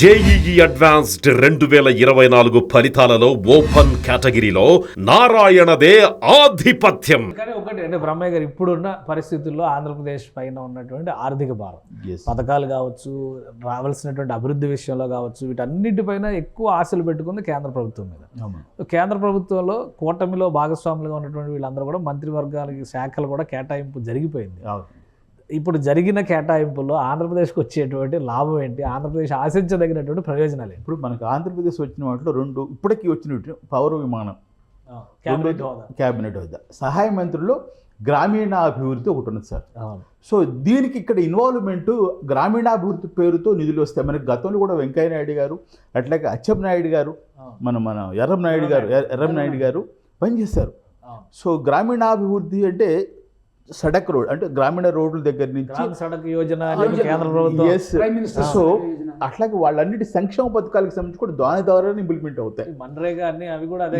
JEE advanced 2024 ఫలితాలలో open కేటగిరీలో నారాయణదే ఆధిపత్యం. కానీ ఒకటి అంటే బ్రహ్మయ్య గారు ఇప్పుడున్న పరిస్థితుల్లో ఆంధ్రప్రదేశ్ పైన ఉన్నటువంటి ఆర్థిక భారం, పథకాలు కావచ్చు, రావాల్సినటువంటి అభివృద్ధి విషయంలో కావచ్చు, వీటన్నిటిపైన ఎక్కువ ఆశలు పెట్టుకుంది కేంద్ర ప్రభుత్వం మీద. కేంద్ర ప్రభుత్వంలో కూటమిలో భాగస్వాములుగా ఉన్నటువంటి వీళ్ళందరూ కూడా మంత్రివర్గాలకి శాఖలు కూడా కేటాయింపు జరిగిపోయింది. ఇప్పుడు జరిగిన కేటాయింపుల్లో ఆంధ్రప్రదేశ్కి వచ్చేటువంటి లాభం ఏంటి, ఆంధ్రప్రదేశ్ ఆశించదగినటువంటి ప్రయోజనాలు ఏంటి? ఇప్పుడు మనకు ఆంధ్రప్రదేశ్ వచ్చిన వాటిలో రెండు ఇప్పటికీ వచ్చిన పౌర విమానం, క్యాబినెట్ హోదా, సహాయ మంత్రుల్లో గ్రామీణాభివృద్ధి ఒకటి ఉంది సార్. సో దీనికి ఇక్కడ ఇన్వాల్వ్మెంట్ గ్రామీణాభివృద్ధి పేరుతో నిధులు వస్తాయి. మనకి గతంలో కూడా వెంకయ్య నాయుడు గారు, అట్లాగే అచ్చెన్నాయుడు గారు, మన ఎర్రం నాయుడు గారు పనిచేస్తారు. సో గ్రామీణాభివృద్ధి అంటే సడక్ రోడ్, అంటే గ్రామీణ రోడ్ల దగ్గర నుంచి సడక్ యోజన కేంద్ర ప్రభుత్వం. సో అట్లాగే వాళ్ళన్నిటి సంక్షేమ పథకాలకు సంబంధించి కూడా దాని ద్వారా ఇంప్లిమెంట్ అవుతాయి. మన్రేగా అన్ని అవి కూడా అదే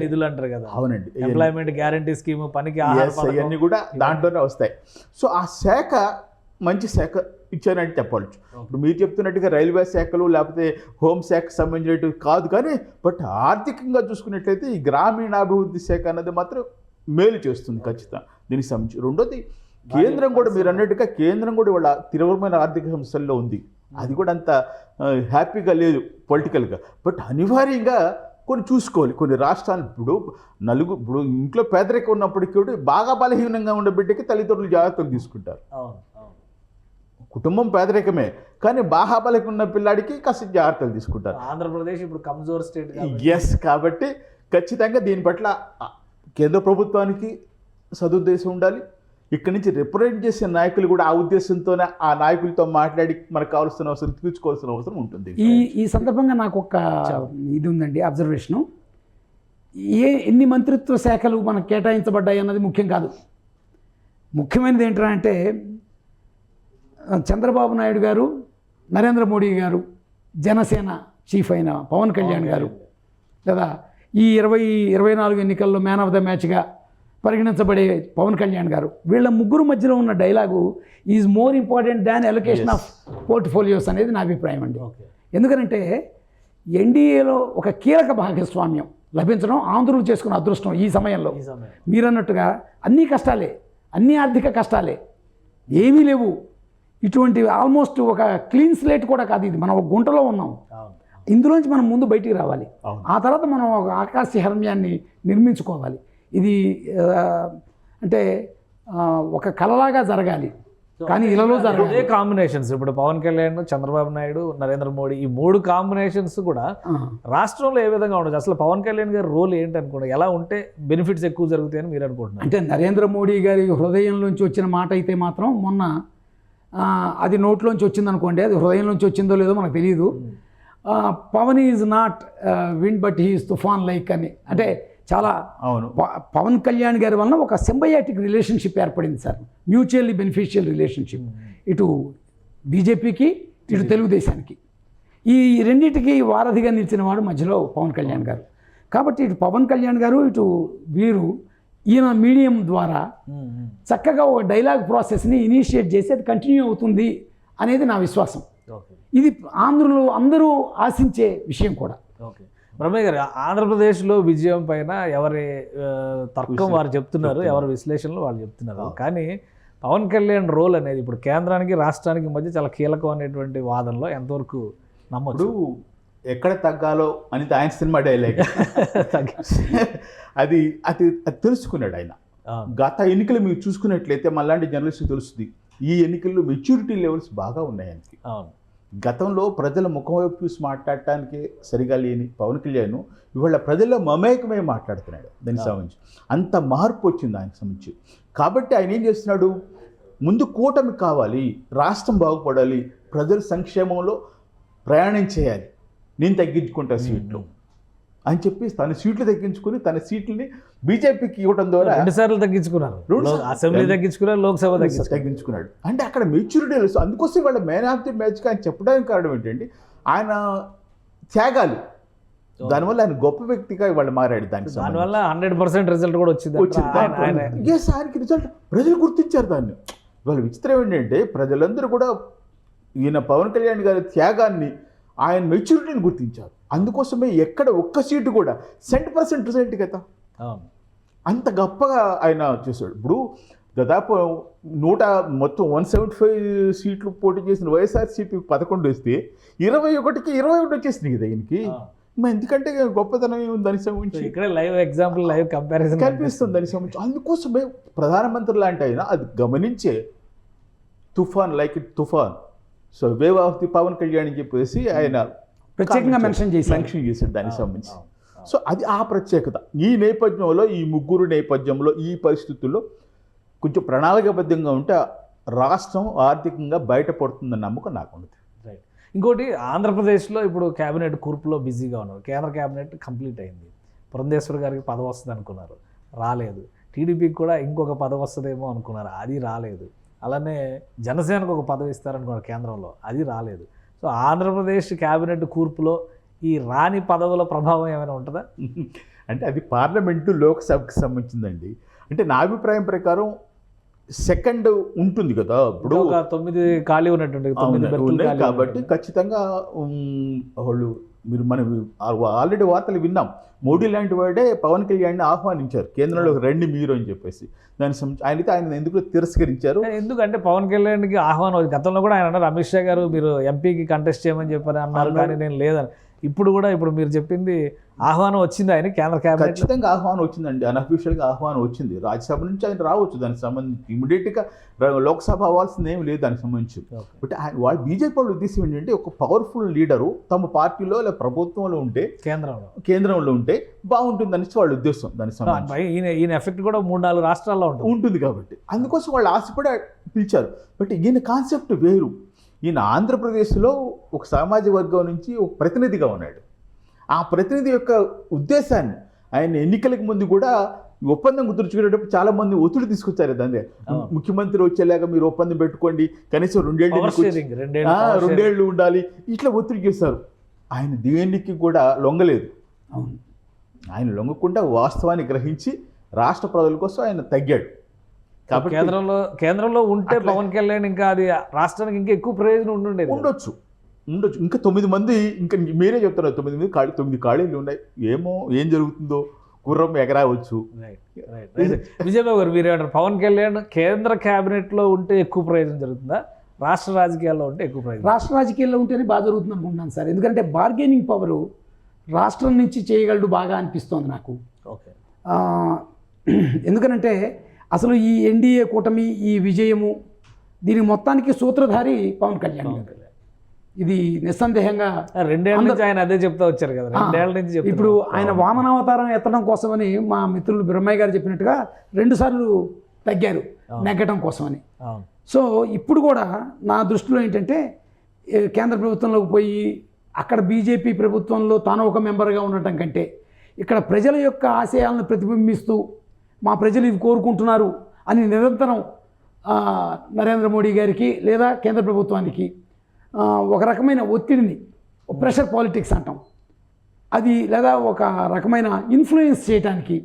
నిధులు అంటారు కదా. అవునండి, ఎంప్లాయ్మెంట్ గ్యారంటీ స్కీమ్, పనికి అవన్నీ కూడా దాంట్లోనే వస్తాయి. సో ఆ శాఖ మంచి శాఖ ఇచ్చానంటే చెప్పవచ్చు. ఇప్పుడు మీరు చెప్తున్నట్టుగా రైల్వే శాఖలు లేకపోతే హోంశాఖకు సంబంధించినట్టు కాదు, కానీ బట్ ఆర్థికంగా చూసుకున్నట్లయితే ఈ గ్రామీణాభివృద్ధి శాఖ అనేది మాత్రం మేలు చేస్తుంది ఖచ్చితంగా దీనికి సంబంధించి. రెండోది కేంద్రం కూడా మీరు అన్నట్టుగా కేంద్రం కూడా వాళ్ళ తీవ్రమైన ఆర్థిక సమస్యల్లో ఉంది. అది కూడా అంత హ్యాపీగా లేదు పొలిటికల్గా. బట్ అనివార్యంగా కొన్ని చూసుకోవాలి. కొన్ని రాష్ట్రాలు ఇప్పుడు ఇంట్లో పేదరికం ఉన్నప్పటికీ కూడా బాగా బలహీనంగా ఉండే బిడ్డకి తల్లిదండ్రులు జాగ్రత్తలు తీసుకుంటారు. కుటుంబం పేదరికమే, కానీ బాగా బలహీనంగా ఉన్న పిల్లాడికి కాస్త జాగ్రత్తలు తీసుకుంటారు. ఆంధ్రప్రదేశ్ ఇప్పుడు కమ్జోర్ స్టేట్. ఎస్, కాబట్టి ఖచ్చితంగా దీని పట్ల కేంద్ర ప్రభుత్వానికి సదుద్దేశం ఉండాలి. ఇక్కడి నుంచి రిప్రజెంట్ చేసే నాయకులు కూడా ఆ ఉద్దేశంతోనే ఆ నాయకులతో మాట్లాడి మనకు కావాల్సిన అవసరం తీర్చుకోవాల్సిన అవసరం ఉంటుంది. ఈ సందర్భంగా నాకు ఒక ఇది ఉందండి, అబ్జర్వేషను. ఎన్ని మంత్రిత్వ శాఖలు మనకు కేటాయించబడ్డాయి అన్నది ముఖ్యం కాదు. ముఖ్యమైనది ఏంటంటే చంద్రబాబు నాయుడు గారు, నరేంద్ర మోడీ గారు, జనసేన చీఫ్ అయిన పవన్ కళ్యాణ్ గారు, లేదా ఈ 2024 ఎన్నికల్లో మ్యాన్ ఆఫ్ ద మ్యాచ్గా పరిగణించబడే పవన్ కళ్యాణ్ గారు, వీళ్ళ ముగ్గురు మధ్యలో ఉన్న dialogue is more important than allocation of portfolios అనేది నా అభిప్రాయం అండి. ఎందుకంటే ఎన్డీఏలో ఒక కీలక భాగస్వామ్యం లభించడం ఆంధ్రులు చేసుకున్న అదృష్టం ఈ సమయంలో. మీరన్నట్టుగా అన్ని కష్టాలే, అన్ని ఆర్థిక కష్టాలే, ఏమీ లేవు. ఇటువంటి ఆల్మోస్ట్ ఒక క్లీన్ స్లేట్ కూడా కాదు ఇది. మనం ఒక గుంటలో ఉన్నాం. ఇందులోంచి మనం ముందు బయటికి రావాలి. ఆ తర్వాత మనం ఒక ఆకాశ హర్మ్యాన్ని నిర్మించుకోవాలి. ఇది అంటే ఒక కలలాగా జరగాలి, కానీ ఇలాలో జరగాలి. అదే కాంబినేషన్స్ ఇప్పుడు పవన్ కళ్యాణ్, చంద్రబాబు నాయుడు, నరేంద్ర మోడీ, ఈ 3 కాంబినేషన్స్ కూడా రాష్ట్రంలో ఏ విధంగా ఉండదు? అసలు పవన్ కళ్యాణ్ గారి రోల్ ఏంటి అనుకోండి, ఎలా ఉంటే బెనిఫిట్స్ ఎక్కువ జరుగుతాయని మీరు అనుకుంటున్నారు? అంటే నరేంద్ర మోడీ గారి హృదయంలోంచి వచ్చిన మాట అయితే మాత్రం మొన్న అది నోట్లోంచి వచ్చిందనుకోండి, అది హృదయంలోంచి వచ్చిందో లేదో మనకు తెలియదు. Pawan is not wind but he is toofan like అని. అంటే చాలా పవన్ కళ్యాణ్ గారి వలన ఒక సింబయాటిక్ రిలేషన్షిప్ ఏర్పడింది సార్, మ్యూచువల్లీ బెనిఫిషియల్ రిలేషన్షిప్. ఇటు బీజేపీకి, ఇటు తెలుగుదేశానికి, ఈ రెండింటికి వారధిగా నిలిచిన వాడు మధ్యలో పవన్ కళ్యాణ్ గారు. కాబట్టి ఇటు పవన్ కళ్యాణ్ గారు, ఇటు వీరు, ఈయన మీడియం ద్వారా చక్కగా ఒక డైలాగ్ ప్రాసెస్ని ఇనిషియేట్ చేసి అది కంటిన్యూ అవుతుంది అనేది నా విశ్వాసం. ఇది ఆంధ్రులు అందరూ ఆశించే విషయం కూడా. ఓకే బ్రహ్మయ్య గారు, ఆంధ్రప్రదేశ్లో విజయం పైన ఎవరి తర్కం వారు చెప్తున్నారు, ఎవరి విశ్లేషణలు వాళ్ళు చెప్తున్నారు. కానీ పవన్ కళ్యాణ్ రోల్ అనేది ఇప్పుడు కేంద్రానికి రాష్ట్రానికి మధ్య చాలా కీలకం అనేటువంటి వాదనలో ఎంతవరకు నమ్మొచ్చు? ఎక్కడ తగ్గాలో అని ఆయన సినిమా డైలాగ్ అది అది తెలుసుకున్నాడు ఆయన. గత ఎన్నికలు మీరు చూసుకున్నట్లయితే మళ్ళాంటి జర్నలిస్ట్ తెలుస్తుంది, ఈ ఎన్నికల్లో మెచ్యూరిటీ లెవెల్స్ బాగా ఉన్నాయి ఆయనకి. గతంలో ప్రజల ముఖం వైపు చూసి మాట్లాడటానికి సరిగా లేని పవన్ కళ్యాణ్ ఇవాళ ప్రజల్లో మమేకమే మాట్లాడుతున్నాడు. దానికి సంబంధించి అంత మార్పు వచ్చింది ఆయనకు సంబంధించి. కాబట్టి ఆయన ఏం చేస్తున్నాడు, ముందు కూటమి కావాలి, రాష్ట్రం బాగుపడాలి, ప్రజల సంక్షేమంలో ప్రయాణం చేయాలి, నేను తగ్గించుకుంటా సీట్లు అని చెప్పి తన సీట్లు తగ్గించుకుని తన సీట్లని బీజేపీకి ఇవ్వడం ద్వారా 2 సార్లు తగ్గించుకున్నారు. అసెంబ్లీ తగ్గించుకున్నారు, లోక్సభ తగ్గించుకున్నాడు. అంటే అక్కడ మెచ్యూరిటీ తెలుసు. అందుకోసం వాళ్ళ మ్యాన్ ఆఫ్ ది మ్యాచ్కి ఆయన చెప్పడానికి కారణం ఏంటంటే ఆయన త్యాగాలు. దానివల్ల ఆయన గొప్ప వ్యక్తిగా వాళ్ళు మారాడు. దానివల్ల 100% రిజల్ట్ కూడా వచ్చింది. ఆయనకి రిజల్ట్ ప్రజలు గుర్తించారు దాన్ని. ఇవాళ విచిత్రం ఏంటంటే ప్రజలందరూ కూడా ఈయన పవన్ కళ్యాణ్ గారి త్యాగాన్ని ఆయన మెచ్యూరిటీని గుర్తించారు. అందుకోసమే ఎక్కడ ఒక్క సీటు కూడా 100% రిజల్ట్ కదా, అవును. అంత గొప్పగా ఆయన చేశాడు. ఇప్పుడు దాదాపు మొత్తం 175 సీట్లు పోటీ చేసిన వైఎస్ఆర్సీపీ 11 వస్తే 21 వచ్చేసింది కదా ఆయనకి. మరి ఎందుకంటే గొప్పతనం ఏముంది దానికి సంబంధించి, ఇక్కడ లైవ్ ఎగ్జాంపుల్, లైవ్ కంపారిజన్ కనిపిస్తుంది దానికి సంబంధించి. అందుకోసమే ప్రధానమంత్రి లాంటి ఆయన అది గమనించే toofan like it toofan, so wave of the Pawan Kalyan అని చెప్పేసి ఆయన ప్రత్యేకంగా మెన్షన్ చేశాడు దానికి సంబంధించి. సో అది ఆ ప్రత్యేకత. ఈ నేపథ్యంలో, ఈ ముగ్గురు నేపథ్యంలో, ఈ పరిస్థితుల్లో కొంచెం ప్రణాళికాబద్ధంగా ఉంటే రాష్ట్రం ఆర్థికంగా బయటపడుతుందన్న నమ్మకం నాకు ఉంది. రైట్. ఇంకోటి, ఆంధ్రప్రదేశ్లో ఇప్పుడు క్యాబినెట్ కూర్పులో బిజీగా ఉన్నారు. కేంద్ర క్యాబినెట్ కంప్లీట్ అయింది. పురంధేశ్వర్ గారికి పదవి వస్తుంది అనుకున్నారు, రాలేదు. టీడీపీకి కూడా ఇంకొక పదవి వస్తుందేమో అనుకున్నారు, అది రాలేదు. అలానే జనసేనకు ఒక పదవి ఇస్తారనుకున్నారు కేంద్రంలో, అది రాలేదు. సో ఆంధ్రప్రదేశ్ క్యాబినెట్ కూర్పులో ఈ రాని పదవుల ప్రభావం ఏమైనా ఉంటుందా? అంటే అది పార్లమెంటు లోక్సభకి సంబంధించిందండి. అంటే నా అభిప్రాయం ప్రకారం సెకండ్ ఉంటుంది కదా, ఇప్పుడు 9 ఖాళీ ఉన్నట్టు, 9 బెర్తులు ఖాళీ కాబట్టి ఖచ్చితంగా వాళ్ళు మనం ఆల్రెడీ వార్తలు విన్నాం. మోడీ లాంటి వాడే పవన్ కళ్యాణ్ని ఆహ్వానించారు కేంద్రంలో రండి మీరు అని చెప్పేసి. ఆయన ఎందుకు తిరస్కరించారు? ఎందుకంటే పవన్ కళ్యాణ్కి ఆహ్వానం గతంలో కూడా ఆయన అన్నారు, అమిత్ షా గారు మీరు ఎంపీకి కంటెస్ట్ చేయమని చెప్పారు అన్నారు, కానీ నేను లేదని. ఇప్పుడు మీరు చెప్పింది ఆహ్వానం వచ్చింది ఆయన కేంద్ర క్యాబినెట్? ఖచ్చితంగా ఆహ్వానం వచ్చిందండి, అన్అఫీషియల్గా ఆహ్వానం వచ్చింది. రాజ్యసభ నుంచి ఆయన రావచ్చు, దానికి సంబంధించి ఇమీడియట్గా లోక్సభ అవ్వాల్సింది ఏమి లేదు దానికి సంబంధించి. బట్ వాళ్ళు బీజేపీ వాళ్ళ ఉద్దేశం ఏంటంటే ఒక పవర్ఫుల్ లీడరు తమ పార్టీలో లేదా ప్రభుత్వంలో ఉంటే, కేంద్రంలో ఉంటే బాగుంటుందని వాళ్ళ ఉద్దేశం. దానికి సంబంధించి ఈయన ఎఫెక్ట్ కూడా 3-4 రాష్ట్రాల్లో ఉంటుంది కాబట్టి అందుకోసం వాళ్ళు ఆశపడి పిలిచారు. బట్ ఈయన కాన్సెప్ట్ వేరు. ఈయన ఆంధ్రప్రదేశ్లో ఒక సామాజిక వర్గం నుంచి ఒక ప్రతినిధిగా ఉన్నాడు. ఆ ప్రతినిధి యొక్క ఉద్దేశాన్ని ఆయన ఎన్నికలకు ముందు కూడా ఒప్పందం కుదుర్చుకునేటప్పుడు చాలా మంది ఒత్తిడి తీసుకొచ్చారు. దాన్ని ముఖ్యమంత్రి వచ్చేలాగా మీరు ఒప్పందం పెట్టుకోండి, కనీసం 2 ఏళ్ళు ఉండాలి, ఇట్లా ఒత్తిడి చేశారు. ఆయన దేనికి కూడా లొంగలేదు. ఆయన లొంగకుండా వాస్తవాన్ని గ్రహించి రాష్ట్ర ప్రజల కోసం ఆయన తగ్గాడు. కాబట్టి కేంద్రంలో ఉంటే పవన్ కళ్యాణ్ ఇంకా అది రాష్ట్రానికి ఇంకా ఎక్కువ ప్రయోజనం ఉండొచ్చు. ఇంకా 9 మంది, ఇంకా మీరే చెప్తున్నారు 9 ఖాళీలు ఉన్నాయి, ఏం జరుగుతుందో గుర్రం ఎగరావచ్చు. విజయబాబు గారు, మీరు ఏమంటారు? పవన్ కళ్యాణ్ కేంద్ర క్యాబినెట్లో ఉంటే ఎక్కువ ప్రయోజనం జరుగుతుందా, రాష్ట్ర రాజకీయాల్లో ఉంటే ఎక్కువ ప్రయోజనం? రాష్ట్ర రాజకీయాల్లో ఉంటేనే బాగా జరుగుతుంది అనుకుంటున్నాను సార్. ఎందుకంటే బార్గెనింగ్ పవరు రాష్ట్రం నుంచి చేయగలడు బాగా అనిపిస్తోంది నాకు. ఓకే. ఎందుకనంటే అసలు ఈ ఎన్డీఏ కూటమి ఈ విజయము దీని మొత్తానికి సూత్రధారి పవన్ కళ్యాణ్ గారు. ఇది నిస్సందేహంగా 2 ఏళ్ల నుంచి ఆయన అదే చెప్తా వచ్చారు కదా, 2 ఏళ్ల నుంచి. ఇప్పుడు ఆయన వామనావతారం ఎత్తడం కోసమని మా మిత్రులు బ్రహ్మయ్య గారు చెప్పినట్టుగా 2 సార్లు తగ్గారు నెగ్గడం కోసమని. సో ఇప్పుడు కూడా నా దృష్టిలో ఏంటంటే కేంద్ర ప్రభుత్వంలోకి పోయి అక్కడ బీజేపీ ప్రభుత్వంలో తాను ఒక మెంబర్గా ఉండటం కంటే ఇక్కడ ప్రజల యొక్క ఆశయాలను ప్రతిబింబిస్తూ మా ప్రజలు ఇవి కోరుకుంటున్నారు అని నిరంతరం నరేంద్ర మోడీ గారికి లేదా కేంద్ర ప్రభుత్వానికి ఒక రకమైన ఒత్తిడిని, ప్రెషర్ పాలిటిక్స్ అంటాం అది, లేదా ఒక రకమైన ఇన్ఫ్లుయెన్స్ చేయడానికి,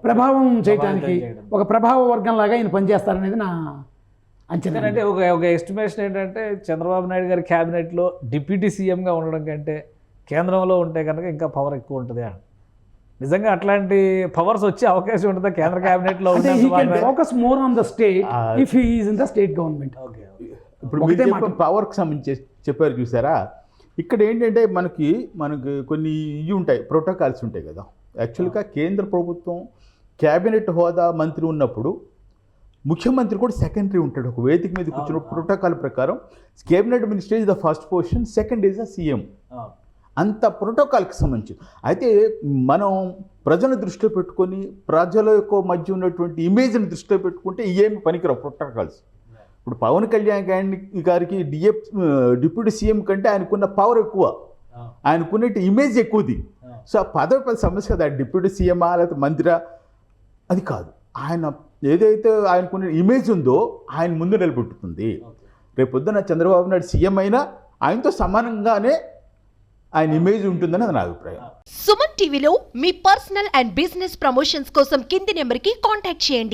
ప్రభావం చేయడానికి ఒక ప్రభావ వర్గంలాగా ఆయన పనిచేస్తారనేది నా అంచనా. అంటే ఒక ఎస్టిమేషన్ ఏంటంటే చంద్రబాబు నాయుడు గారి క్యాబినెట్లో డిప్యూటీ సీఎంగా ఉండడం కంటే కేంద్రంలో ఉంటే కనుక ఇంకా పవర్ ఎక్కువ ఉంటుంది. నిజంగా అట్లాంటి పవర్స్ వచ్చే అవకాశం ఉంటుందా కేంద్ర క్యాబినెట్లో? Focus more on the state if he is in the state government. ఇప్పుడు పవర్కి సంబంధించి చెప్పారు చూసారా, ఇక్కడ ఏంటంటే మనకి కొన్ని ఇవి ఉంటాయి, ప్రోటోకాల్స్ ఉంటాయి కదా. యాక్చువల్గా కేంద్ర ప్రభుత్వం క్యాబినెట్ హోదా మంత్రి ఉన్నప్పుడు ముఖ్యమంత్రి కూడా సెకండరీ ఉంటాడు. ఒక వేదిక మీద కూర్చున్న ప్రోటోకాల్ ప్రకారం cabinet minister is the first position, second is the CM. అంత ప్రోటోకాల్కి సంబంధించి అయితే మనం ప్రజలను దృష్టిలో పెట్టుకొని ప్రజల యొక్క మధ్య ఉన్నటువంటి ఇమేజ్ని దృష్టిలో పెట్టుకుంటే ఏమి పనికిరావు ప్రోటోకాల్స్. ఇప్పుడు పవన్ కళ్యాణ్ గారికి డిప్యూటీ సీఎం కంటే ఆయనకున్న పవర్ ఎక్కువ, ఆయనకున్న ఇమేజ్ ఎక్కువది. సో ఆ పదవి సమస్య కదా, డిప్యూటీ సీఎమా లేకపోతే మంత్రా అది కాదు. ఆయన ఏదైతే ఆయనకున్న ఇమేజ్ ఉందో ఆయన ముందు నిలబెట్టుతుంది. రేపు పొద్దున చంద్రబాబు నాయుడు సీఎం అయినా ఆయనతో సమానంగానే ఆయన ఇమేజ్ ఉంటుందని నా అభిప్రాయం. సుమన్ టీవీలో మీ పర్సనల్ అండ్ బిజినెస్ ప్రమోషన్స్ కోసం కింది నెంబర్కి కాంటాక్ట్ చేయండి.